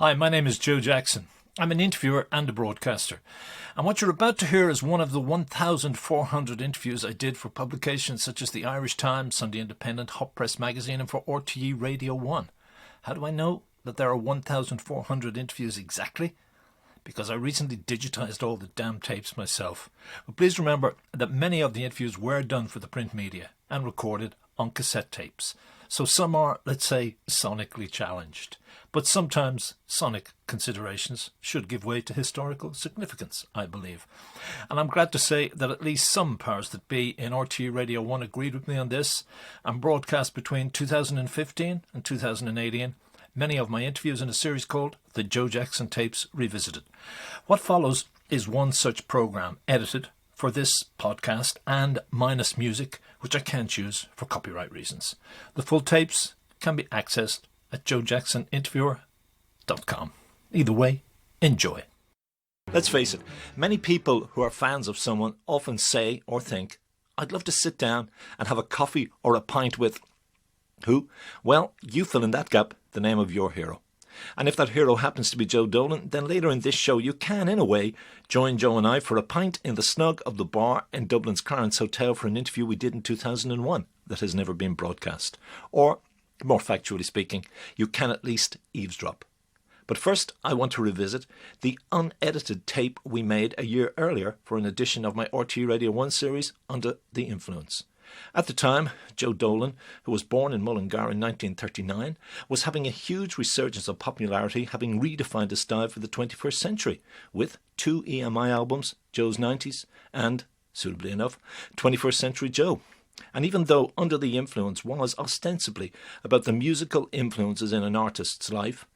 Hi, my name is Joe Jackson. I'm an interviewer and a broadcaster. And what you're about to hear is one of the 1,400 interviews I did for publications such as the Irish Times, Sunday Independent, Hot Press Magazine and for RTE Radio 1. How do I know that there are 1,400 interviews exactly? Because I recently digitised all the damn tapes myself. But please remember that many of the interviews were done for the print media and recorded on cassette tapes. So some are, let's say, sonically challenged. But sometimes sonic considerations should give way to historical significance, I believe. And I'm glad to say that at least some powers that be in RTE Radio 1 agreed with me on this, and broadcast between 2015 and 2018 many of my interviews in a series called The Joe Jackson Tapes Revisited. What follows is one such programme, edited for this podcast and minus music, which I can't use for copyright reasons. The full tapes can be accessed at joejacksoninterviewer.com. Either way, enjoy. Let's face it, many people who are fans of someone often say or think, I'd love to sit down and have a coffee or a pint with... Who? Well, you fill in that gap the name of your hero. And if that hero happens to be Joe Dolan, then later in this show you can, in a way, join Joe and I for a pint in the snug of the bar in Dublin's Clarence Hotel for an interview we did in 2001 that has never been broadcast. Or, more factually speaking, you can at least eavesdrop. But first, I want to revisit the unedited tape we made a year earlier for an edition of my RTE Radio 1 series, Under the Influence. At the time, Joe Dolan, who was born in Mullingar in 1939, was having a huge resurgence of popularity, having redefined his style for the 21st century, with 2 EMI albums, Joe's 90s and, suitably enough, 21st Century Joe. And even though Under the Influence was ostensibly about the musical influences in an artist's life,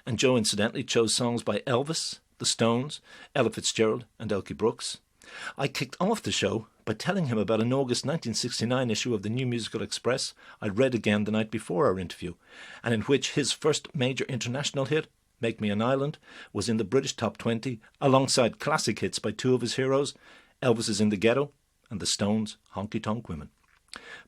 and Joe incidentally chose songs by Elvis, The Stones, Ella Fitzgerald and Elkie Brooks, I kicked off the show by telling him about an August 1969 issue of the New Musical Express I'd read again the night before our interview, and in which his first major international hit, Make Me an Island, was in the British Top 20 alongside classic hits by 2 of his heroes, Elvis's In the Ghetto and The Stones' Honky Tonk Women.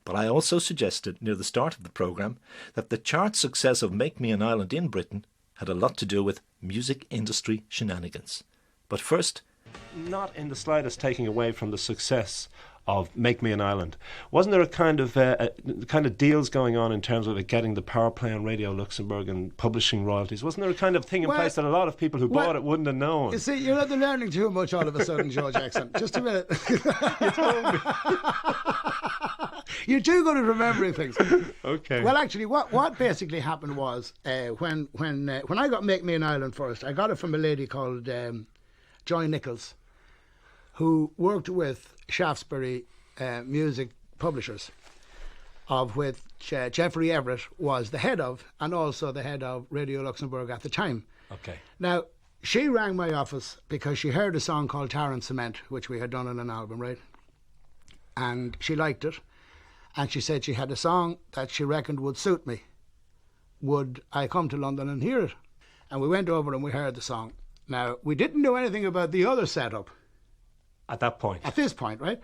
But I also suggested near the start of the programme that the chart success of Make Me an Island in Britain had a lot to do with music industry shenanigans. But first, not in the slightest taking away from the success of Make Me an Island. Wasn't there a kind of deals going on in terms of it getting the power play on Radio Luxembourg and publishing royalties? Wasn't there a kind of thing in place that a lot of people who bought it wouldn't have known? You see, you're not learning too much all of a sudden, Joe Jackson. Just a minute. You told me. You're too good at remembering things. Okay. Well, actually, what basically happened was when I got Make Me an Island first, I got it from a lady called Joy Nichols, who worked with Shaftesbury Music Publishers, of which Jeffrey Everett was the head of, and also the head of Radio Luxembourg at the time. Okay. Now, she rang my office because she heard a song called Tar and Cement, which we had done on an album, right? And she liked it, and she said she had a song that she reckoned would suit me. Would I come to London and hear it? And we went over and we heard the song. Now, we didn't know anything about the other setup. At that point. At this point, right?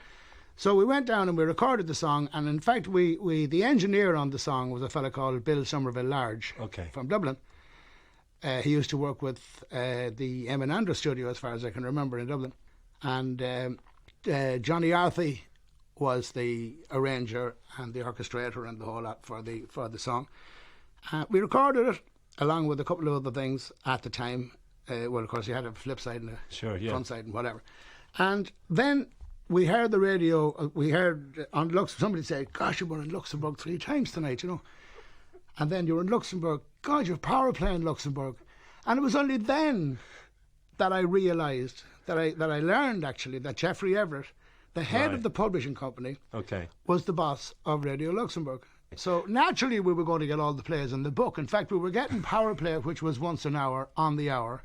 So we went down and we recorded the song, and in fact, the engineer on the song was a fella called Bill Somerville Large, from Dublin. He used to work with the M and Andrews studio, as far as I can remember, in Dublin. And Johnny Arthey was the arranger and the orchestrator and the whole lot for the song. We recorded it along with a couple of other things at the time. Well, of course, you had a flip side and a front side and whatever. And then we heard the radio, we heard on somebody say, gosh, you were in Luxembourg 3 times tonight, you know. And then you were in Luxembourg, God, you're power play in Luxembourg. And it was only then that I realised, that I learned actually, that Jeffrey Everett, the head of the publishing company, was the boss of Radio Luxembourg. So naturally we were going to get all the plays in the book. In fact, we were getting power play, which was once an hour on the hour.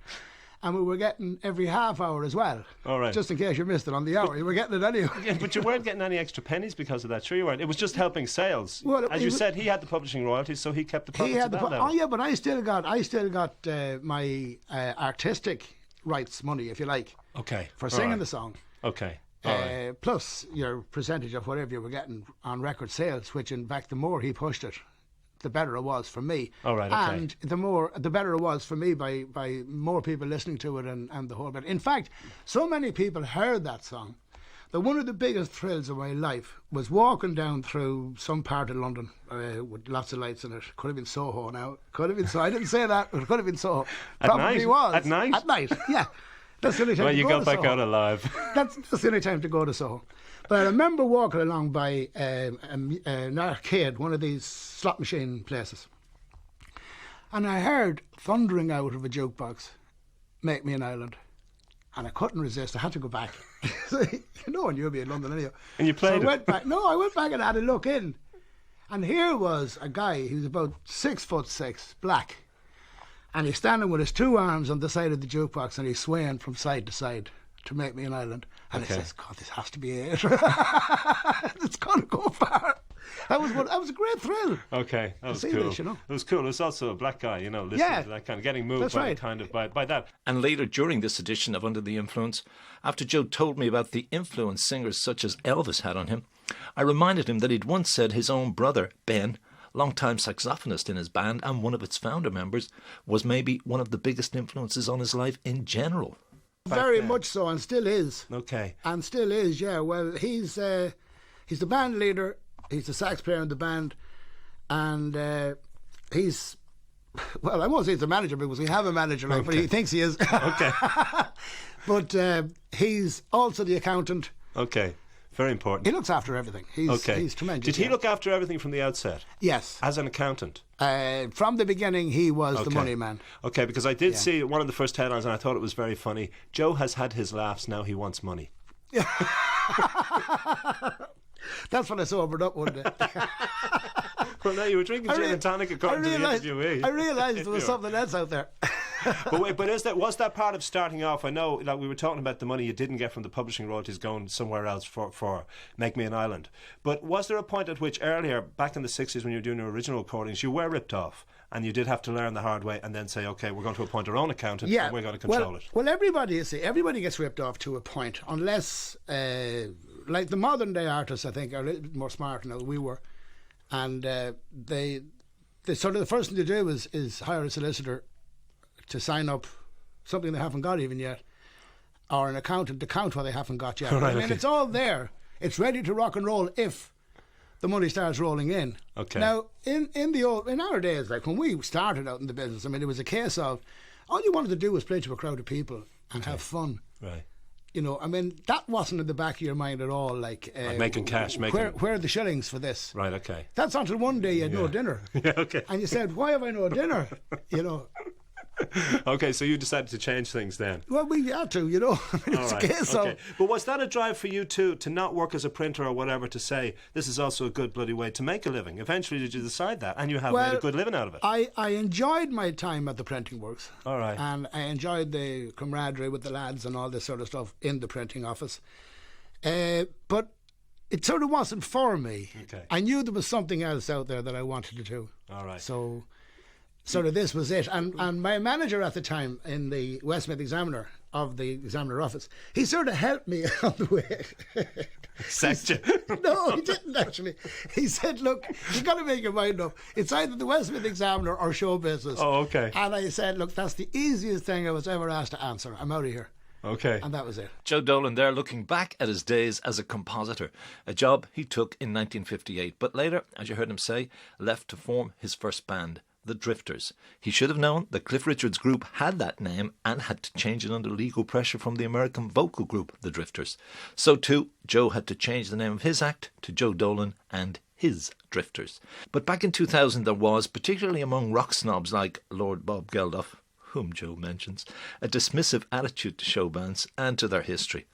And we were getting every half hour as well. All right. Just in case you missed it on the hour. You were getting it anyway. Yeah, but you weren't getting any extra pennies because of that. Sure you weren't. It was just helping sales. Well, as you said, he had the publishing royalties, so he kept the profits at that level. Oh yeah, but I still got my artistic rights money, if you like. Okay. For singing the song. Okay. Plus your percentage of whatever you were getting on record sales, which in fact the more he pushed it, the better it was for me. All right, okay. And the better it was for me by more people listening to it and the whole bit. In fact, so many people heard that song that one of the biggest thrills of my life was walking down through some part of London with lots of lights in it. Could have been Soho now. Could have been Soho. I didn't say that, but it could have been Soho. Probably was. At night? At night, yeah. That's the only time well, to you go got to back Soho. out alive. That's the only time to go to Soho. But I remember walking along by an arcade, one of these slot machine places. And I heard thundering out of a jukebox, Make Me an Island. And I couldn't resist. I had to go back. You know when you'll be in London anyhow. And you played so it? I went back. No, I went back and had a look in. And here was a guy, he was about 6'6", black. And he's standing with his two arms on the side of the jukebox and he's swaying from side to side to Make Me an Island. And Okay. I says, God, this has to be it. It's going to go far. That was a great thrill. Okay, that was see cool. this, you know. It was cool. It was also a black guy, you know, listening Yeah. to that kind of, getting moved That's by right. the kind of by that. And later during this edition of Under the Influence, after Joe told me about the influence singers such as Elvis had on him, I reminded him that he'd once said his own brother, Ben, longtime saxophonist in his band and one of its founder members, was maybe one of the biggest influences on his life in general. Very then. much so, and still is. Okay. And still is, yeah. Well, he's the band leader. He's the sax player in the band, and he's, well, I won't say he's the manager because we have a manager, like, but he thinks he is. Okay. But he's also the accountant. Okay. Very important. He looks after everything. He's tremendous. Did he yeah. look after everything from the outset? Yes. As an accountant? From the beginning, he was the Okay. money man. Okay, because I did see one of the first headlines and I thought it was very funny. Joe has had his laughs, now he wants money. That's when I sobered up one day. Well, no, you were drinking gin and tonic according to the interviewee. I realised there was something else out there. But wait, but was that part of starting off? I know, like we were talking about the money you didn't get from the publishing royalties going somewhere else for Make Me an Island. But was there a point at which earlier, back in the 60s when you were doing your original recordings, you were ripped off and you did have to learn the hard way and then say, okay, we're going to appoint our own accountant and we're going to control it? Well, everybody gets ripped off to a point, unless, like the modern day artists, I think, are a little bit more smart now than we were. And they sort of the first thing to do is hire a solicitor to sign up something they haven't got even yet, or an accountant to count what they haven't got yet. Right, I mean, okay. it's all there. It's ready to rock and roll if the money starts rolling in. Okay. Now, in our days, like when we started out in the business, I mean, it was a case of all you wanted to do was play to a crowd of people and have fun. Right. You know, I mean, that wasn't in the back of your mind at all. Like making cash, where are the shillings for this? Right, okay. That's until one day you had no dinner. Yeah, okay. And you said, why have I no dinner? You know. Okay, so you decided to change things then. Well, we had to, you know. I mean, it's All a right, case okay. of... But was that a drive for you too, to not work as a printer or whatever, to say this is also a good bloody way to make a living? Eventually, did you decide that, and you have made a good living out of it? I enjoyed my time at the printing works. All right. And I enjoyed the camaraderie with the lads and all this sort of stuff in the printing office. But it sort of wasn't for me. Okay. I knew there was something else out there that I wanted to do. All right. So sort of this was it. And my manager at the time in the Westmeath Examiner of the Examiner office, he sort of helped me on the way. Sacked you. No, he didn't actually. He said, look, you've got to make your mind up. It's either the Westmeath Examiner or show business. Oh, okay. And I said, look, that's the easiest thing I was ever asked to answer. I'm out of here. Okay. And that was it. Joe Dolan there looking back at his days as a compositor, a job he took in 1958, but later, as you heard him say, left to form his first band, The Drifters. He should have known that Cliff Richard's group had that name and had to change it under legal pressure from the American vocal group The Drifters. So too, Joe had to change the name of his act to Joe Dolan and his Drifters. But back in 2000 there was, particularly among rock snobs like Lord Bob Geldof, whom Joe mentions, a dismissive attitude to show bands and to their history.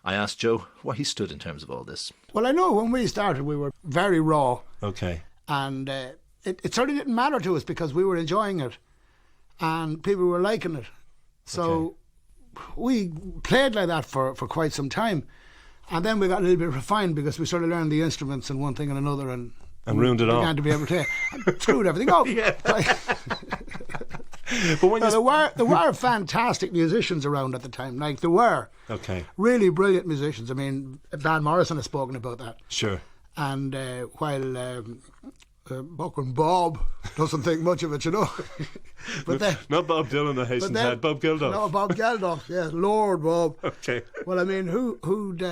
I asked Joe where he stood in terms of all this. Well, I know when we started we were very raw. Okay. And it sort of didn't matter to us because we were enjoying it and people were liking it. So we played like that for quite some time. And then we got a little bit refined because we sort of learned the instruments and one thing and another and ruined it all. Began to be able to and screwed everything up. But when there were fantastic musicians around at the time. Like there were really brilliant musicians. I mean, Van Morrison has spoken about that. Sure. And while Buck and Bob doesn't think much of it, you know. But then, not Bob Dylan, I hasten to add. Bob Geldof. No, Bob Geldof, yes, Lord Bob. Okay. Well, I mean, who'd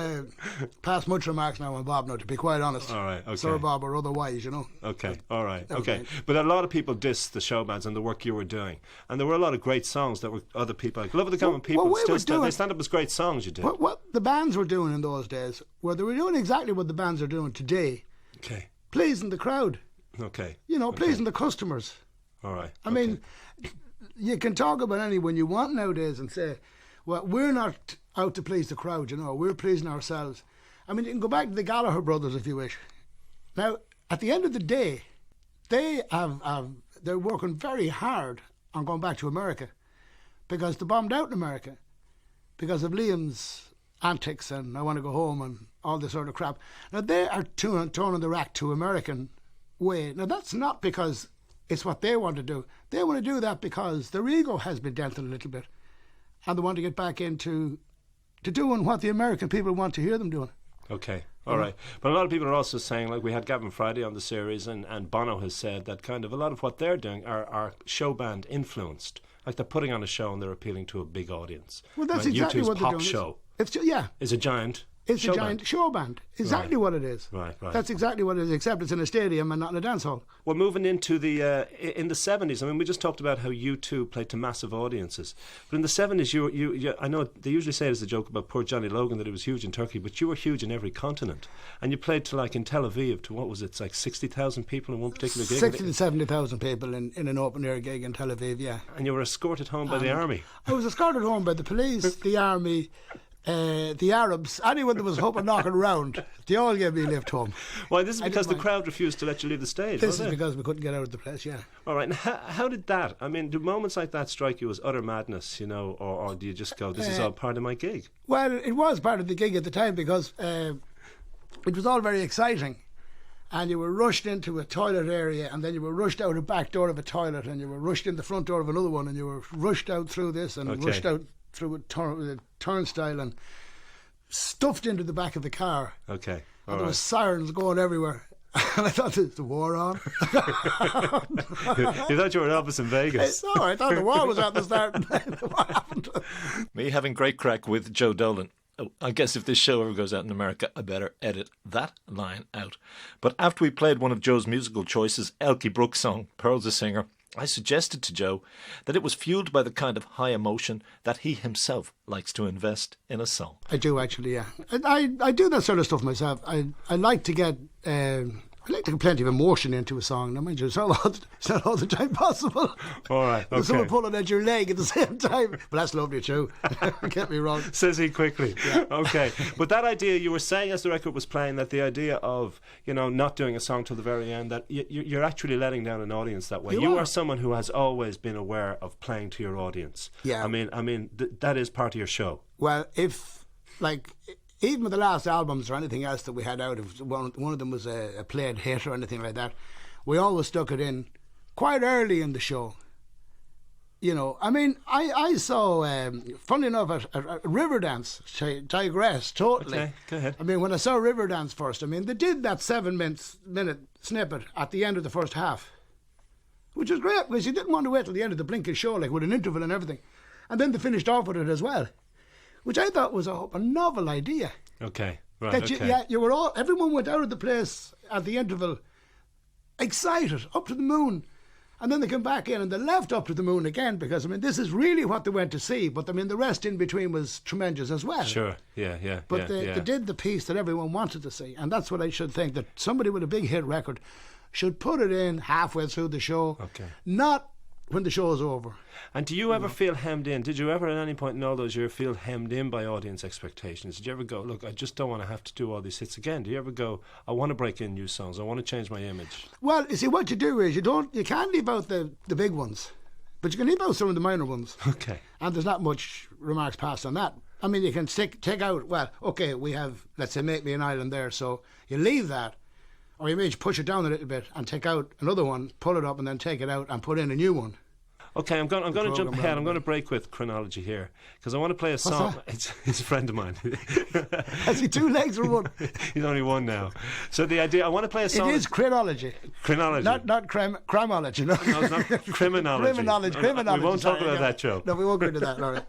pass much remarks now on Bob now, to be quite honest. All right, okay. Sir Bob or otherwise, you know. Okay, all right, okay. But a lot of people dissed the show bands and the work you were doing. And there were a lot of great songs that were other people, like Love of the Common People, they stand up as great songs you did. What the bands were doing in those days, where they were doing exactly what the bands are doing today. Okay. Pleasing the crowd. Okay. You know, pleasing the customers. All right. I mean, you can talk about anyone you want nowadays and say, well, we're not out to please the crowd, you know, we're pleasing ourselves. I mean, you can go back to the Gallagher brothers if you wish. Now, at the end of the day, they're working very hard on going back to America because they bombed out in America because of Liam's antics and I want to go home and all this sort of crap. Now, they are turning the rack to American way. Now, that's not because it's what they want to do. They want to do that because their ego has been dented a little bit and they want to get back into doing what the American people want to hear them doing. Okay, all right. But a lot of people are also saying, like we had Gavin Friday on the series and Bono has said that kind of a lot of what they're doing are show band influenced. Like they're putting on a show and they're appealing to a big audience. Well, that's exactly U2's what they're pop doing. show Yeah. Is a giant It's a giant show band. Exactly what it is. Right. That's exactly what it is, except it's in a stadium and not in a dance hall. Well, moving into in the 70s, I mean, we just talked about how U2 played to massive audiences. But in the 70s, you I know they usually say it as a joke about poor Johnny Logan that he was huge in Turkey, but you were huge in every continent. And you played to, like, in Tel Aviv, to what was it, like 60,000 people in one particular gig? 60 to 70,000 people in an open-air gig in Tel Aviv, yeah. And you were escorted home by the army? I was escorted home by the police, the army, the Arabs, anyone that was hoping knocking around, they all gave me a lift home. Why, this is because the crowd refused to let you leave the stage, This is because we couldn't get out of the place, yeah. All right, and how did that, I mean, do moments like that strike you as utter madness, you know, or do you just go, this is all part of my gig? Well, it was part of the gig at the time because it was all very exciting. And you were rushed into a toilet area and then you were rushed out a back door of a toilet and you were rushed in the front door of another one and you were rushed out through this and rushed out through a turnstile and stuffed into the back of the car. Okay. And there was sirens going everywhere. And I thought, is the war on? You thought you were Elvis in Vegas. No, I thought the war was at the start. What happened? Me having great crack with Joe Dolan. Oh, I guess if this show ever goes out in America, I better edit that line out. But after we played one of Joe's musical choices, Elkie Brooks' song, Pearl's a Singer, I suggested to Joe that it was fueled by the kind of high emotion that he himself likes to invest in a song. I do actually, yeah. I do that sort of stuff myself. I like to get I like to get plenty of emotion into a song. Now, mind you, it's not all the time possible. All right, okay. There's someone pulling at your leg at the same time. But that's lovely too. Get me wrong. Says he quickly. Yeah. Okay. But that idea, you were saying as the record was playing, that the idea of, you know, not doing a song till the very end, that you're actually letting down an audience that way. You are someone who has always been aware of playing to your audience. Yeah. I mean, that is part of your show. Well, if, like, even with the last albums or anything else that we had out, if one of them was a played hit or anything like that, we always stuck it in quite early in the show. You know, I mean, I saw, funny enough, at Riverdance, to digress totally. Okay, go ahead. I mean, when I saw Riverdance first, I mean, they did that 7-minute snippet at the end of the first half, which was great because you didn't want to wait till the end of the blinking show, like with an interval and everything. And then they finished off with it as well, which I thought was a novel idea. Okay, right. That you were all, everyone went out of the place at the interval, excited, up to the moon, and then they came back in and they left up to the moon again because I mean this is really what they went to see. But I mean the rest in between was tremendous as well. Sure, yeah. But they did the piece that everyone wanted to see, and that's what I should think, that somebody with a big hit record should put it in halfway through the show, not when the show is over. And do you ever feel hemmed in? Did you ever at any point in all those years feel hemmed in by audience expectations? Did you ever go, look, I just don't want to have to do all these hits again? Do you ever go, I want to break in new songs, I want to change my image? Well, you see, what you do is you can't leave out the big ones, but you can leave out some of the minor ones. Okay. And there's not much remarks passed on that. I mean, you can take out, well, okay, we have, let's say, Make Me an Island there, so you leave that, or you may push it down a little bit and take out another one, pull it up and then take it out and put in a new one. Okay, I'm going to jump ahead. I'm going to to break with chronology here because I want to play a song. It's a friend of mine. Has he 2 legs or one? He's only one now. So the idea, I want to play a song. It is chronology. Chronology. Not crimology, no. No, it's not criminology. Criminology. We won't talk about that, Joe. No, we won't go into that, all right.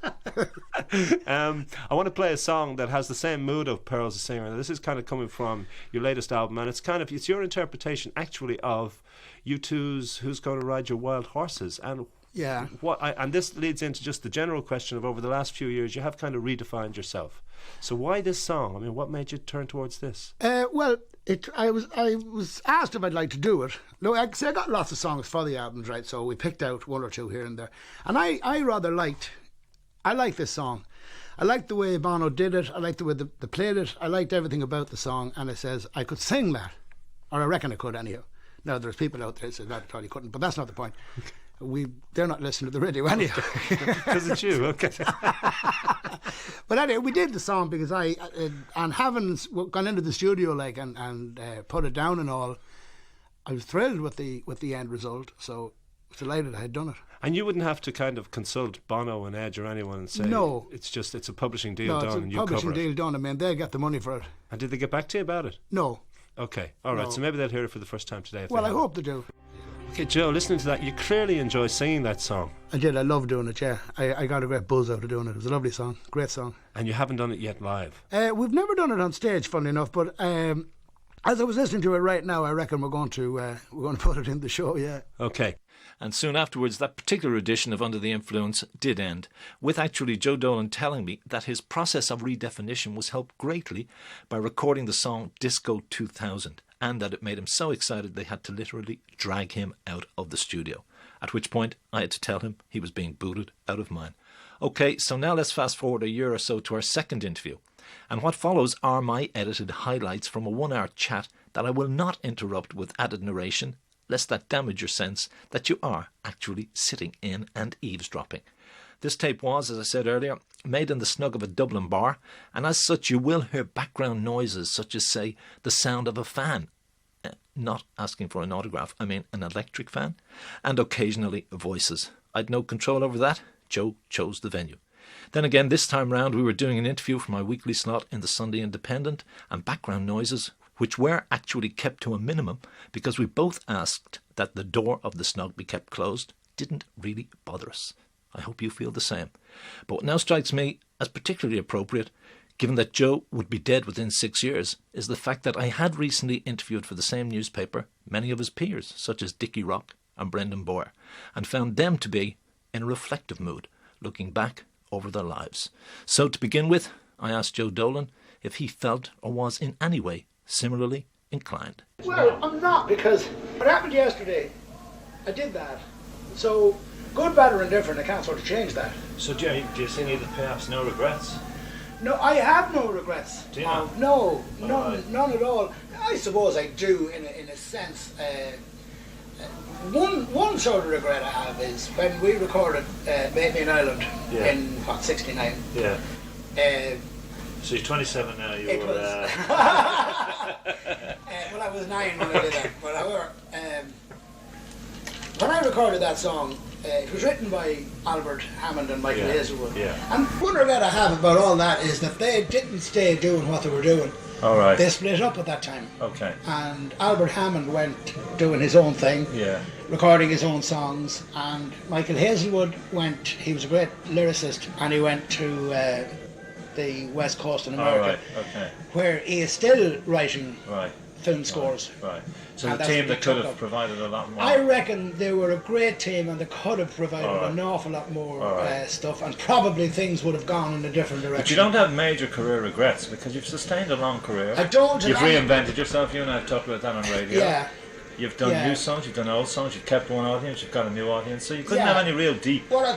I want to play a song that has the same mood of Pearl's the Singer. Now, this is kind of coming from your latest album, and it's your interpretation actually of U2's Who's Going to Ride Your Wild Horses. And yeah, and this leads into just the general question of over the last few years you have kind of redefined yourself. So why this song? I mean, what made you turn towards this? Well, I was asked if I'd like to do it. No, I got lots of songs for the albums, right? So we picked out 1 or 2 here and there, and I like this song. I liked the way Bono did it. I liked the way they played it. I liked everything about the song, and it says I could sing that, or I reckon I could anyhow. Now there's people out there that say that I probably couldn't, but that's not the point. They're not listening to the radio anyhow. Because it's you, okay. But anyway, we did the song because and having gone into the studio and put it down and all, I was thrilled with the end result. So I was delighted I had done it. And you wouldn't have to kind of consult Bono and Edge or anyone and say, no, it's a publishing deal done and you cover it. Publishing deal done. I mean, they get the money for it. And did they get back to you about it? No. Okay, all right. No. So maybe they'll hear it for the first time today. Well, I hope they do. Okay, Joe, listening to that, you clearly enjoy singing that song. I did. I love doing it, yeah. I got a great buzz out of doing it. It was a lovely song. Great song. And you haven't done it yet live? We've never done it on stage, funnily enough, but as I was listening to it right now, I reckon we're going to put it in the show, yeah. Okay. And soon afterwards, that particular edition of Under the Influence did end, with actually Joe Dolan telling me that his process of redefinition was helped greatly by recording the song Disco 2000, and that it made him so excited they had to literally drag him out of the studio, at which point I had to tell him he was being booted out of mine. Okay, so now let's fast forward a year or so to our second interview, and what follows are my edited highlights from a 1-hour chat that I will not interrupt with added narration, lest that damage your sense that you are actually sitting in and eavesdropping. This tape was, as I said earlier, made in the snug of a Dublin bar, and as such you will hear background noises such as, say, the sound of a fan. Not asking for an autograph, I mean an electric fan, and occasionally voices. I'd no control over that. Joe chose the venue. Then again, this time round we were doing an interview for my weekly slot in the Sunday Independent, and background noises, which were actually kept to a minimum because we both asked that the door of the snug be kept closed, didn't really bother us. I hope you feel the same. But what now strikes me as particularly appropriate, given that Joe would be dead within 6 years, is the fact that I had recently interviewed for the same newspaper many of his peers, such as Dickie Rock and Brendan Boyer, and found them to be in a reflective mood, looking back over their lives. So to begin with, I asked Joe Dolan if he felt or was in any way similarly inclined. Well, I'm not, because what happened yesterday, I did that. So, good, bad or indifferent, I can't sort of change that. So do you see any of the perhaps no regrets? No, I have no regrets. Do you not? No, none at all. I suppose I do, in a sense. One sort of regret I have is when we recorded Make Me an Island in, 69? Yeah. So you're 27 now, you were... well, I was 9 when I did that, but however, when I recorded that song, it was written by Albert Hammond and Michael Hazelwood. Yeah. And one regret I have about all that is that they didn't stay doing what they were doing. All right. They split up at that time. Okay. And Albert Hammond went doing his own thing, recording his own songs, and Michael Hazelwood went, he was a great lyricist, and he went to the West Coast in America, where he is still writing film scores. Right. So the team that could have provided a lot more. I reckon they were a great team, and they could have provided an awful lot more stuff, and probably things would have gone in a different direction. But you don't have major career regrets because you've sustained a long career. I don't. You've reinvented yourself. You and I have talked about that on radio. Yeah. You've done new songs, you've done old songs, you've kept one audience, you've got a new audience, so you couldn't have any real deep. Well,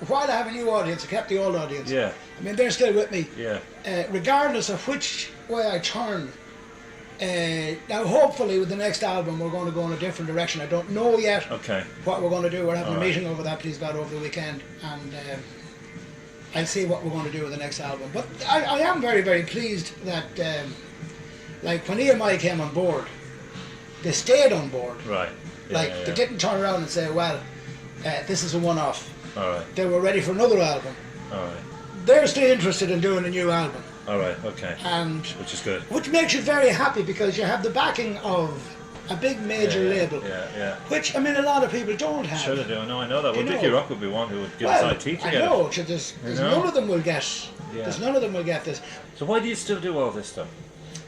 while I have a new audience, I kept the old audience. Yeah. I mean, they're still with me. Yeah. Regardless of which way I turn. Now, hopefully, with the next album, we're going to go in a different direction. I don't know yet what we're going to do. We're having a meeting over that, please God, over the weekend, and I'll see what we're going to do with the next album. But I am very, very pleased that, like, when EMI came on board, they stayed on board. Right. They didn't turn around and say, well, This is a one-off. All right. They were ready for another album. All right. They're still interested in doing a new album. All right. Okay. And which is good. Which makes you very happy because you have the backing of a big major label. Yeah. Which, I mean, a lot of people don't have. Sure they do. I know that. Well, Dickie Rock would be one who would give us IT together. I know. So there's none of them will get. There's none of them will get this. So why do you still do all this stuff?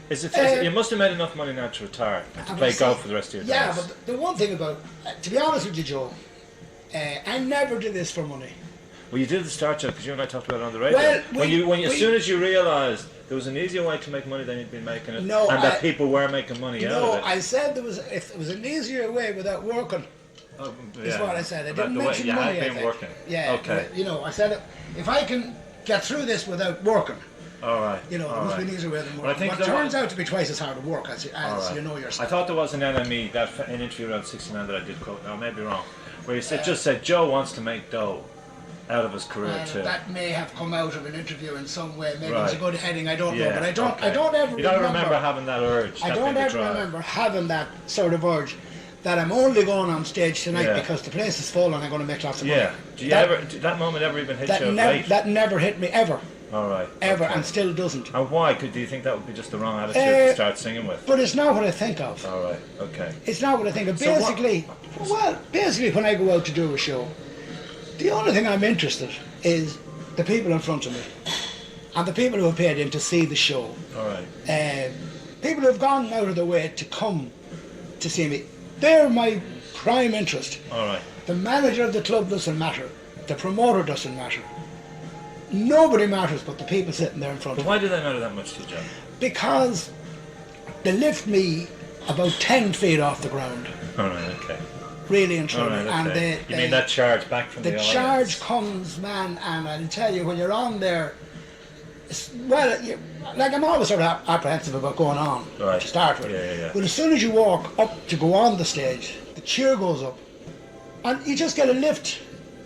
Is it you must have made enough money now to retire and to play golf for the rest of your days. Yeah, but the one thing about, to be honest with you, Joe, I never did this for money. Well, you did at the start, Joe, because you and I talked about it on the radio. Well, as soon as you realised there was an easier way to make money than you'd been making it, and that people were making money out of it. No, I said if there was an easier way without working. Is what I said. I didn't mention money. Been working. Yeah. Okay. I said if I can get through this without working. All right. There must be an easier way than working. But it turns out to be twice as hard to work as you know yourself. I thought there was an NME, an interview around 69 that I did quote. Now, I may be wrong, where he just said Joe wants to make dough out of his career too. That may have come out of an interview in some way. Maybe it's a good heading. I don't know, but I don't ever. You don't remember having that urge. I don't ever remember having that sort of urge. That I'm only going on stage tonight because the place is full and I'm going to make lots of money. Yeah. Did that moment ever even hit you? That never hit me ever. All right. Ever, and still doesn't. And why? Do you think that would be just the wrong attitude to start singing with? But it's not what I think of. All right. Okay. It's not what I think of. Basically, when I go out to do a show, the only thing I'm interested is the people in front of me and the people who have paid in to see the show. All right. People who have gone out of their way to come to see me. They're my prime interest. All right. The manager of the club doesn't matter. The promoter doesn't matter. Nobody matters but the people sitting there in front of me. Why do they matter that much to you, John? Because they lift me about 10 feet off the ground. All right, okay. Really and truly. Right, okay. And you mean that charge back from the audience? The charge comes, man, and I'll tell you, when you're on there, I'm always sort of apprehensive about going on to start with. Yeah. But as soon as you walk up to go on the stage, the cheer goes up, and you just get a lift.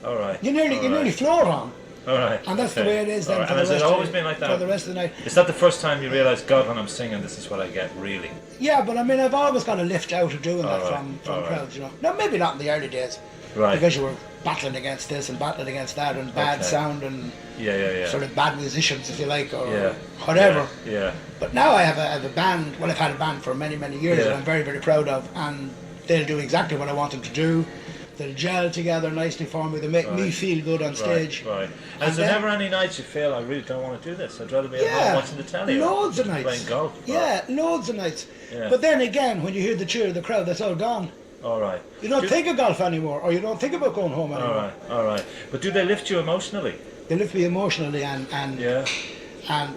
All right. You nearly float on. All right. And that's the way it is then for the rest of the night. And has it always been like that? For the rest of the night. Is that the first time you realise, God, when I'm singing, this is what I get, really? Yeah, but I mean, I've always got a lift out of doing that from crowds, you know. No, maybe not in the early days. Right. Because you were battling against this and battling against that and bad sound and sort of bad musicians, if you like, or whatever. Yeah. But now I have a band. Well, I've had a band for many, many years that I'm very, very proud of, and they'll do exactly what I want them to do. They'll gel together nicely for me. They make me feel good on stage. Right. And is there never any nights you feel, I really don't want to do this? I'd rather be at home watching the telly. Loads of nights. Playing golf. Yeah, loads of nights. Yeah. But then again, when you hear the cheer of the crowd, that's all gone. All right. You don't think of golf anymore, or you don't think about going home anymore. All right. But do they lift you emotionally? They lift me emotionally and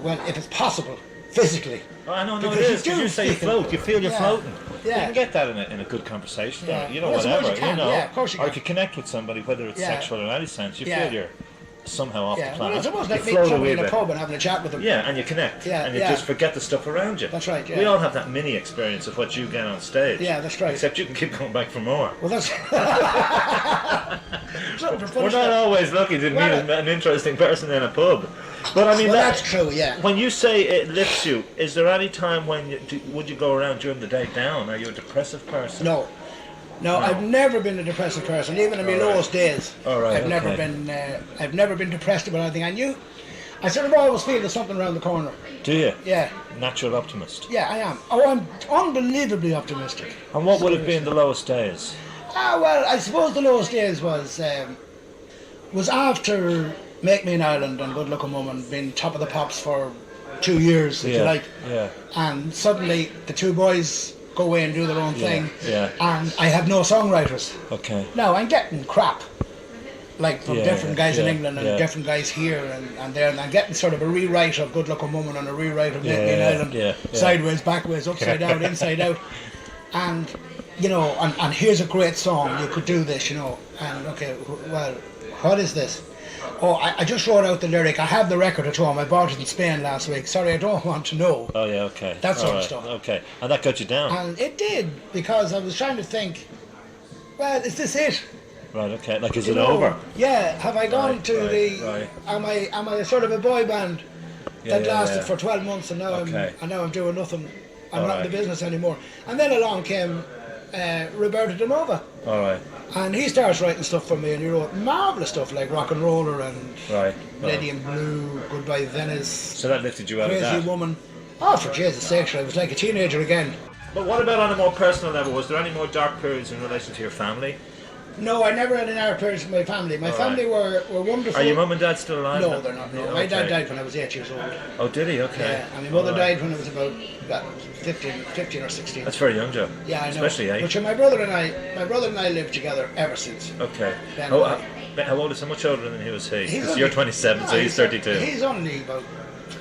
well, if it's possible, physically. Oh, I know, it is. Because you say you float, you feel you're floating. Yeah. You can get that in a good conversation. Yeah. You know, Well, whatever. you can. Yeah, of course you can. Or if you connect with somebody, whether it's sexual or in any sense, you feel you're somehow off the planet. Well, it's almost like you meeting somebody in a pub and having a chat with them. Yeah, and you connect. Yeah, and you just forget the stuff around you. That's right, yeah. We all have that mini experience of what you get on stage. Yeah, that's right. Except you can keep going back for more. Well, that's... We're not always lucky to meet an interesting person in a pub. But I mean, that's true, yeah. When you say it lifts you, is there any time when would you go around during the day down? Are you a depressive person? No, I've never been a depressive person, even in my lowest days. All right, I've never been depressed about anything. I sort of always feel there's something around the corner. Do you? Yeah. Natural optimist. Yeah, I am. Oh, I'm unbelievably optimistic. And what would have been the lowest days? Well, I suppose the lowest days was after Make Me an Island and Good Looking Woman being top of the pops for 2 years, if you like. Yeah. And suddenly the two boys go away and do their own thing. Yeah. And I have no songwriters. Okay. Now I'm getting crap. Like from different guys in England and different guys here and there, and I'm getting sort of a rewrite of Good Looking Woman and a rewrite of Make Me an Island, sideways, backways, upside down, inside out, and you know, and here's a great song, you could do this, you know, and okay, well, what is this? Oh, I just wrote out the lyric. I have the record at home. I bought it in Spain last week. Sorry, I don't want to know. Oh yeah, okay. That sort of stuff. Okay, and that got you down. And it did, because I was trying to think. Well, is this it? Right. Okay. Like, is it over? Yeah. Have I gone to the? Right. Am I sort of a boy band that lasted for 12 months and now I'm doing nothing. I'm not in the business anymore. And then along came Roberto De Nova. All right. And he starts writing stuff for me, and he wrote marvellous stuff like Rock and Roller and Right. Lady in Blue, Goodbye Venice, So that lifted you out of Crazy that. Woman. Oh, for Jesus' sake, I was like a teenager again. But what about on a more personal level? Was there any more dark periods in relation to your family? No, I never had an hour parents with my family. My family were wonderful. Are your mum and dad still alive? No, they're not. No. Yeah, My dad okay. died when I was 8 years old. Oh, did he? Okay. Yeah, and my mother All right. died when I was about 15 or 16. That's very young, Joe. Yeah, I know. Especially, eh? But my brother and I lived together ever since. Okay. Then How old is he? Much older than he was he? He's Because only- you're 27, so no, he's 32. He's only about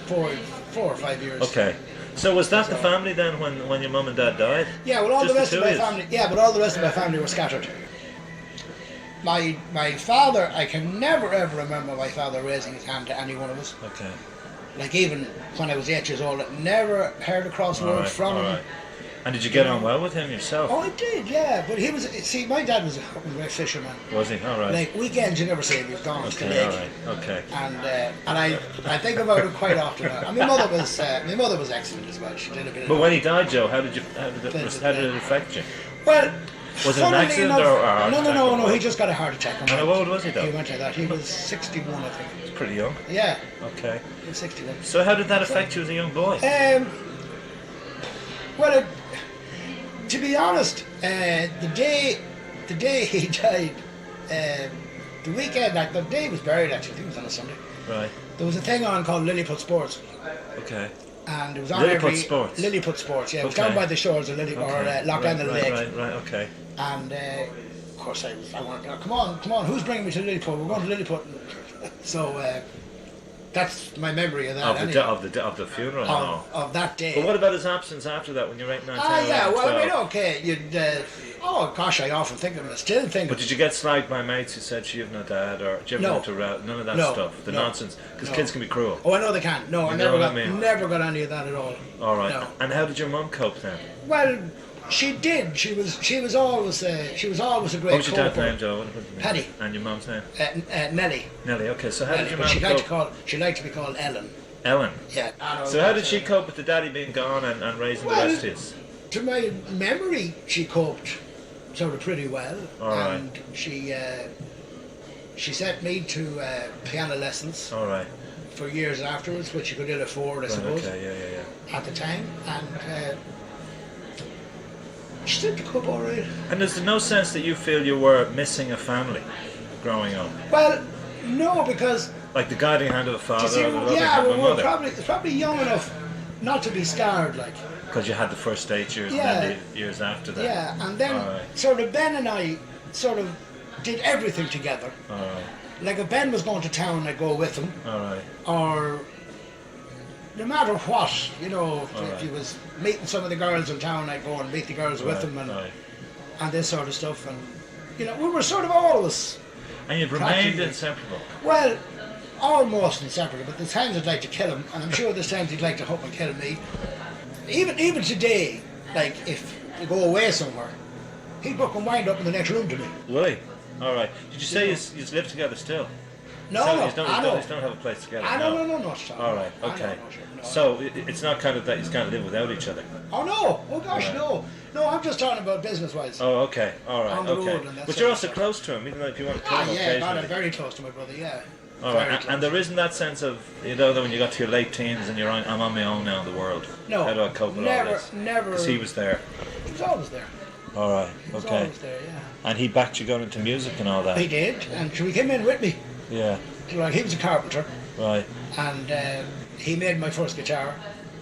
four or 5 years. Okay. So was that the family then when your mum and dad died? Yeah, well, all Just the rest the of two my of yous? family. Yeah, but all the rest of my family were scattered. My father, I can never ever remember my father raising his hand to any one of us. Okay. Like even when I was 8 years old, I never heard a cross All word right. from All him. right. And did you get on well with him yourself? Oh, I did, yeah. But he was. See, my dad was a great fisherman. Was he? All right. Like weekends, you never see him. He was gone to the Okay. All lake. right. Okay. And I think about it quite often. And my mother was excellent as well. She did a bit. But of when he died, Joe, how did it affect you? Well, Was it an funnily accident enough, or a heart attack or no. what? He just got a heart attack. And how old was he though? He went like that. He was 61, I think. He was pretty young. Yeah, Okay. he was 61. So how did that affect you as a young boy? Well, to be honest, the day he died, the weekend, like the day he was buried, actually, I think it was on a Sunday. Right. There was a thing on called Lilliput Sports, Okay. and it was on Lilliput Sports? Lilliput Sports, yeah. It was Okay. down by the shores of Lilliput or Loch End of the Lake. Right. Okay. And of course, I wanted, come on, who's bringing me to Lilliput? We're going to Lilliput. So that's my memory of that. Of anyway. of the funeral. No. Of that day. But what about his absence after that when you were 8, 9, 10, Yeah, 11, well, I 12? mean, okay, you'd. Oh gosh, I often think of it. I still think But of it. did you get slagged by mates who said she have no dad, or did you ever No. go to none of that No, stuff? The no, nonsense, because no. kids can be cruel. Oh, I know they can't. No, I You never know got what I mean? never got any of that at all. All right. No. And how did your mum cope then? Well, she did. She was always a great What was your dad's coper. name, Joe? What was his name? Paddy. And your mum's name? Nelly. Nellie. Okay. So how did your But mum cope? she liked to be called Ellen. Ellen. Yeah. So how did she cope with the daddy being gone and raising the Well, rest of us? To my memory, she coped sort of pretty well, All right. and she sent me to piano lessons All right. for years afterwards, which you could ill afford, I suppose, Okay. Yeah. at the time, and she seemed to cope all right. And there's no sense that you feel you were missing a family growing up, Well, no, because like the guiding hand of a father you see, or the loving yeah, hand of a we're mother, probably young enough not to be scarred, like. because you had the first 8 years Yeah. and then the years after that. Yeah, and then All right. sort of Ben and I sort of did everything together. All right. Like if Ben was going to town, I'd go with him, All right. or no matter what, you know, if right. he was meeting some of the girls in town, I'd go and meet the girls with him, and Right. this sort of stuff, and you know, we were sort of always, And you've remained Practically. inseparable. well, almost inseparable. But there's times I'd like to kill him, and I'm sure there's times he'd like to hope and kill me. Even today, like if we go away somewhere, he'd book and wind up in the next room to me. Really? All right. Did you say you live together still? No, So no, you don't, I you know. don't have a place together? I know, no, stop. All right. I know, Okay. no, sure, no. So it's not kind of that you can't live without each other. Oh no! Oh gosh, Right. no! No, I'm just talking about business-wise. Oh, okay. All right. On the Okay. road and that But sort you're of also stuff. close to him, even though if you want to kill him Yeah, God, occasionally. I'm very close to my brother. Yeah. All Very right. close. And there isn't that sense of, you know, that when you got to your late teens and I'm on my own now in the world. No. How do I cope with all Never, this? never. Because he was there. He was always there. All right. He was Okay. always there. Yeah. And he backed you going into music and all that. He did, and he came in with me. Yeah. Like he was a carpenter, Right. and he made my first guitar,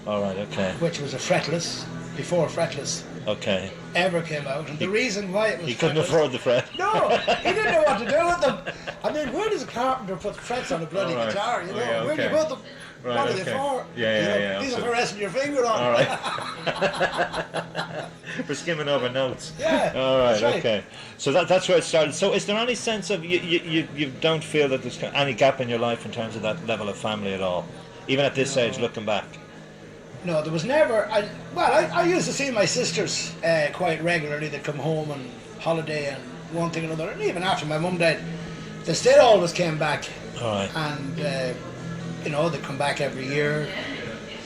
All right. Okay. which was a fretless, before fretless Okay. ever came out. And the reason why it was He couldn't fretless- afford the fret. No, he didn't know what to do with them. I mean, where does a carpenter put frets on a bloody All right. guitar? You know, Oh, yeah, where do you okay. put them? Right, What are they okay. for? Yeah, You know, yeah. These are So- for resting your finger on. All right. For skimming over notes. Yeah, All right. that's right. Okay. So that's where it started. So is there any sense of you don't feel that there's any gap in your life in terms of that level of family at all, even at this age, looking back? No, there was never. I used to see my sisters quite regularly. They'd come home on holiday and one thing or another. And even after my mum died, they still always came back. All right. And you know, they'd come back every year.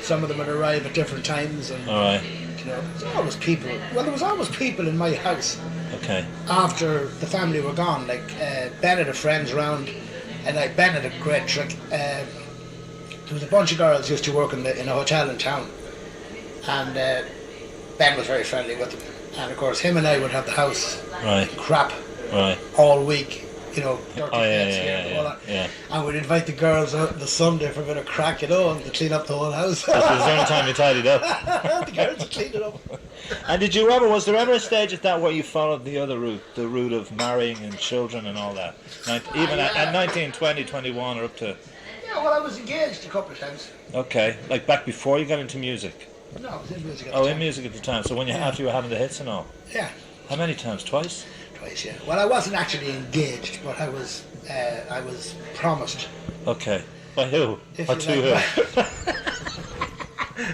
Some of them would arrive at different times, and All right. You know, there's always people. Well, there was always people in my house. Okay. After the family were gone, like Ben had friends around, and like Ben had a great trick. There was a bunch of girls used to work in a hotel in town, and Ben was very friendly with them. And of course, him and I would have the house crap all week. You know, dirty all that. Yeah. And we'd invite the girls out on the Sunday for a bit of crack, you know, to clean up the whole house. This was the only time you tidied up. The girls would clean it up. And was there ever a stage at that where you followed the other route, the route of marrying and children and all that? Even at 19, 20, 21 or up to... Yeah, well, I was engaged a couple of times. Okay, like back before you got into music? No, I was in music at the time. In music at the time. So when after you were having the hits and all? Yeah. How many times? Twice? Twice, yeah. Well, I wasn't actually engaged, but I was promised. Okay. By who? If Or you to like, who?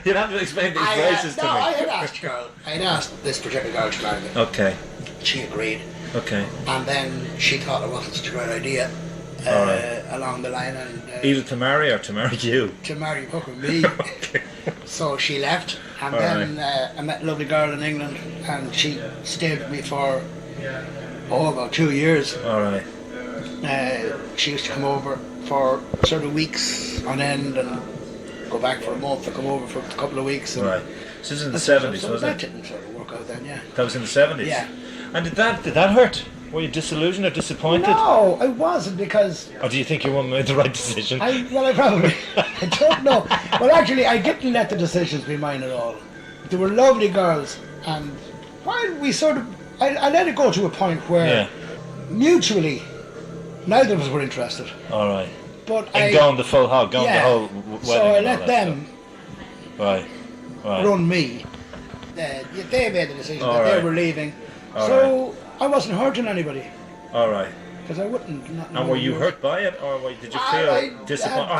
You'd have to explain these phrases to me. I had asked this particular girl to marry me. Okay. She agreed. Okay. And then she thought it wasn't such a great idea along the line. And either to marry or to marry you? To marry fucking me. Okay. So she left, and All then I met a lovely girl in England, and she stayed with me for about 2 years. All right. She used to come over for sort of weeks on end and go back for a month and come over for a couple of weeks. And right. So this is in the 70s, so wasn't that it? didn't sort of work out then, yeah. That was in the 70s? Yeah. And did that hurt? Were you disillusioned or disappointed? No, I wasn't, because... Or do you think your woman made the right decision? I probably... I don't know. Well, actually, I didn't let the decisions be mine at all. They were lovely girls, and while we sort of... I let it go to a point where mutually neither of us were interested. All right. But going the full hog, going the whole wedding. So I let them run me. They made the decision that they were leaving. So I wasn't hurting anybody. All right. Because I wouldn't. And were you hurt by it, or did you feel disappointed?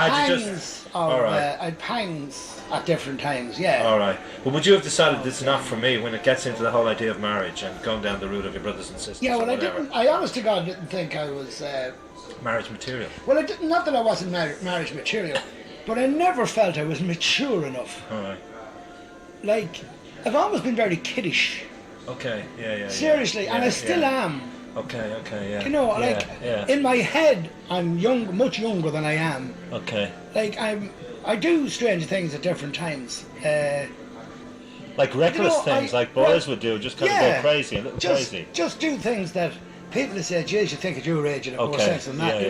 I had pangs at different times, yeah. All right. But would you have decided this is not for me when it gets into the whole idea of marriage and going down the route of your brothers and sisters? Yeah, well, I didn't. I honest to God didn't think I was marriage material. Well, I didn't. Not that I wasn't marriage material, but I never felt I was mature enough. All right. Like, I've always been very kiddish. Okay. Yeah. Seriously, and I still am. Okay, yeah. You know, in my head, I'm much younger than I am. Okay. Like, I do strange things at different times. Like reckless things, like boys would do, just kind of go crazy, a little crazy. Just do things that people say, geez, you think at your age, and have more sense than that,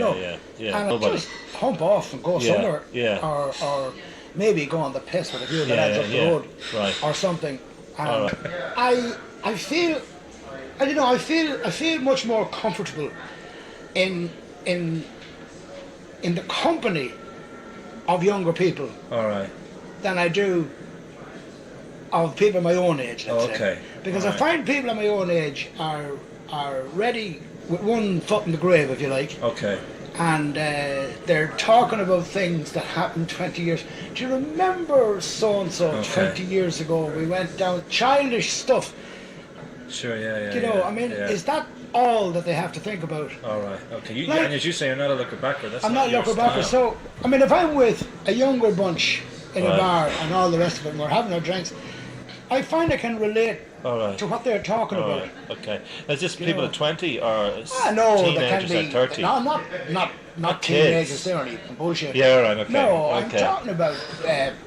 Yeah. And I just hump off and go somewhere. Or maybe go on the piss with a few lads up the road. Right. Or something. And I feel... I feel much more comfortable in the company of younger people. All right. Than I do of people my own age. Let's say. Because I find people of my own age are ready with one foot in the grave, if you like. Okay. And they're talking about things that happened 20 years. Do you remember so and so 20 years ago? We went down childish stuff. Sure, yeah. Is that all that they have to think about? All right, okay. And as you say, you're not a looker backward. I'm not a looker backward. So, if I'm with a younger bunch in a bar and all the rest of them, we're having our drinks, I find I can relate to what they're talking about. Right. Okay. Is this people at 20 or teenagers at 30? No, not teenagers. They're only bullshit. Yeah, right. Okay. No, I'm talking about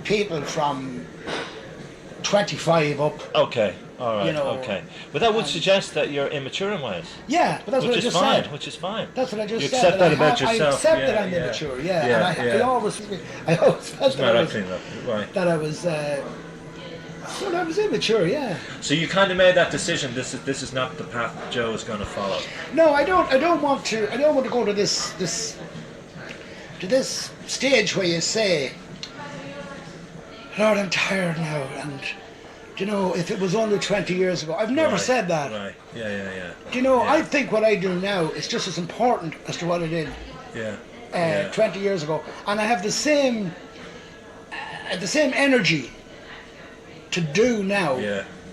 people from 25 up. Okay. All right. Okay. But that would suggest that you're immature in ways. Yeah, but that's what I just said. Which is fine. That's what I just you said. You accept that about yourself. I accept that I'm immature. I always felt that I was. I was immature. Yeah. So you kind of made that decision. This is not the path Joe is going to follow. No, I don't want to. I don't want to go to this stage where you say, "Lord, I'm tired now," and. If it was only 20 years ago, I've never said that. Right. Yeah. I think what I do now is just as important as to what I did 20 years ago, and I have the same energy to do now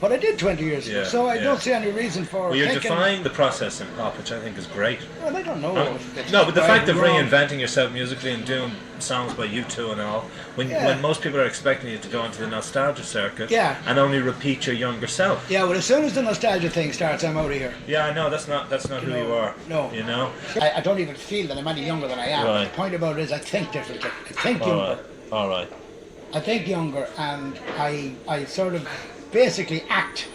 what I did 20 years ago. So I don't see any reason for Well, you're thinking... defying the process in pop, which I think is great. Well, I don't know. No, but the fact of reinventing yourself musically and doing songs by you two and all, when most people are expecting you to go into the nostalgia circuit and only repeat your younger self. Yeah, well, as soon as the nostalgia thing starts, I'm out of here. Yeah, I know, that's not who you are. No. You know? I don't even feel that I'm any younger than I am. Right. The point about it is I think differently. I think younger. All right. I think younger, and I sort of basically act.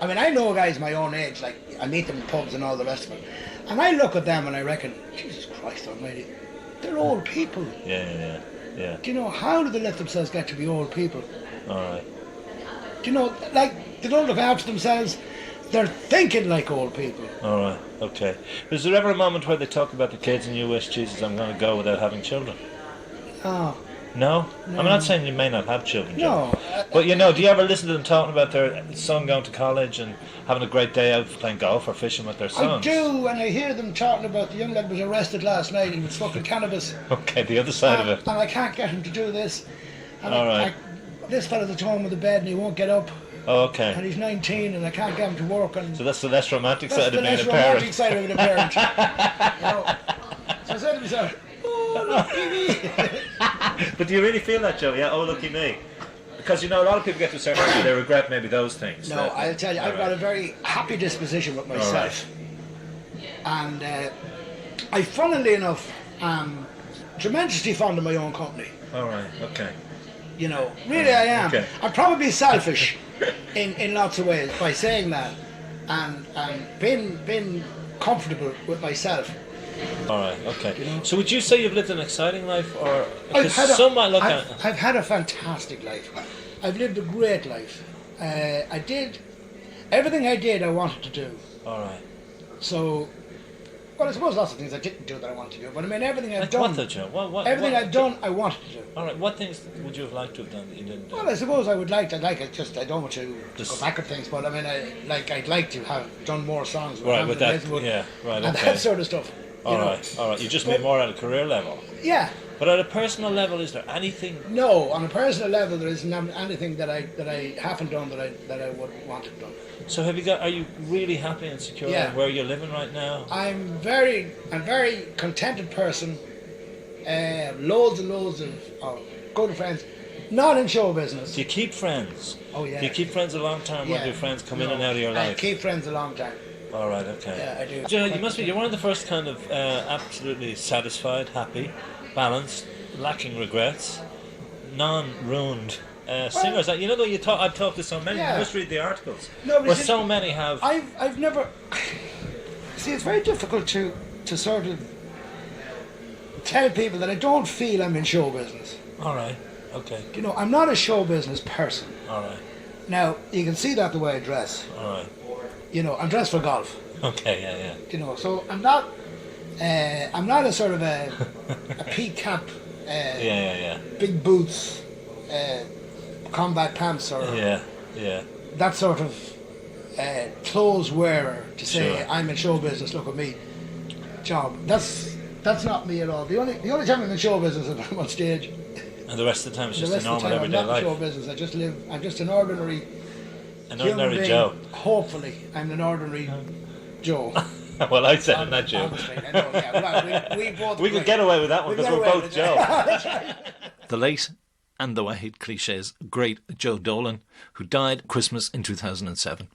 I mean, I know guys my own age, like I meet them in pubs and all the rest of it, and I look at them and I reckon, Jesus Christ Almighty, they're old people. Yeah. Do you know, how do they let themselves get to be old people? All right. Do you know, like, they don't look after themselves. They're thinking like old people. All right. Okay. Is there ever a moment where they talk about the kids and you wish, Jesus, I'm going to go without having children? Oh. No? I'm not saying you may not have children, Joe. No. But, you know, do you ever listen to them talking about their son going to college and having a great day out playing golf or fishing with their sons? I do, and I hear them talking about the young lad was arrested last night. He was smoking cannabis. Okay, the other side of it. And I can't get him to do this. And All right. This fella's at home with the bed and he won't get up. Oh, okay. And he's 19 and I can't get him to work. And so that's the less romantic side of being a That's the parent. less romantic side of being a parent. You know? So I said to myself, oh, lucky me. But do you really feel that, Joe? Yeah, oh, lucky me. Because, you know, a lot of people get to a certain age and they regret maybe those things. No, I'll tell you, I've got a very happy disposition with myself. And I, funnily enough, am tremendously fond of my own company. All right, okay. You know, really I am. Okay. I'm probably selfish in lots of ways by saying that, and being comfortable with myself. All right, okay. You know? So would you say you've lived an exciting life, or I've had a fantastic life. I've lived a great life. I did everything I did. I wanted to do. All right. So, well, I suppose lots of things I didn't do that I wanted to do. But I mean, everything I've like done. What though, Joe? Everything I've done, I wanted to do. All right. What things would you have liked to have done that you didn't do? Well, I suppose I would like. I don't want to go back at things, but I mean, I'd like to have done more songs. Right, with that. Yeah. Right. And okay. that sort of stuff. All right. You just mean more at a career level. Yeah. But at a personal level, is there anything? No, on a personal level, there isn't anything that I haven't done that I would want to have done. So are you really happy and secure in where you're living right now? I'm very contented person. Loads and loads of good friends. Not in show business. Do you keep friends? Oh yeah. Do you keep friends a long time? Or do your friends come in and out of your life? I keep friends a long time. All right, okay. Yeah, I do. Joe, you're one of the first kind of absolutely satisfied, happy, balanced, lacking regrets, non-ruined singers. You know, though I've talked to so many. You must read the articles. No, where so many have. I've never. See, it's very difficult to sort of tell people that I don't feel I'm in show business. All right, okay. You know, I'm not a show business person. All right. Now you can see that the way I dress. All right. You know, I'm dressed for golf. Okay, yeah. You know, so I'm not a sort of a pea cap. Big boots, combat pants, or that sort of clothes wearer to say I'm in show business. Look at me, job. That's not me at all. The only time I'm in show business is when I'm on stage. And the rest of the time it's just a normal everyday life. I'm not in show business. I just live. I'm just an ordinary. An ordinary Joe. Hopefully, I'm an ordinary Joe. Well, I said it, not Joe. Obviously, I know, yeah. We both. We could get away with that one because we're both Joe. The late and though I hate cliches, great Joe Dolan, who died Christmas in 2007.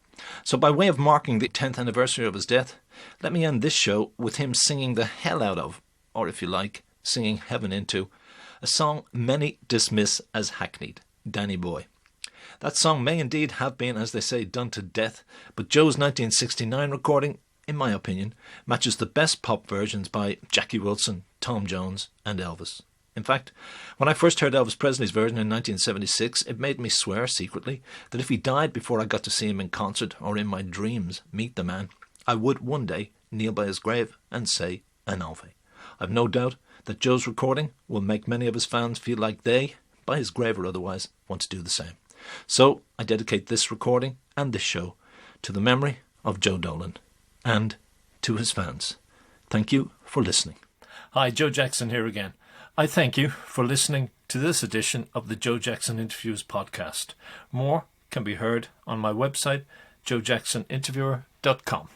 So by way of marking the 10th anniversary of his death, let me end this show with him singing the hell out of, or if you like, singing heaven into, a song many dismiss as hackneyed, Danny Boy. That song may indeed have been, as they say, done to death, but Joe's 1969 recording, in my opinion, matches the best pop versions by Jackie Wilson, Tom Jones and Elvis. In fact, when I first heard Elvis Presley's version in 1976, it made me swear secretly that if he died before I got to see him in concert or in my dreams meet the man, I would one day kneel by his grave and say an Ave. I've no doubt that Joe's recording will make many of his fans feel like they, by his grave or otherwise, want to do the same. So I dedicate this recording and this show to the memory of Joe Dolan and to his fans. Thank you for listening. Hi, Joe Jackson here again. I thank you for listening to this edition of the Joe Jackson Interviews podcast. More can be heard on my website, joejacksoninterviewer.com.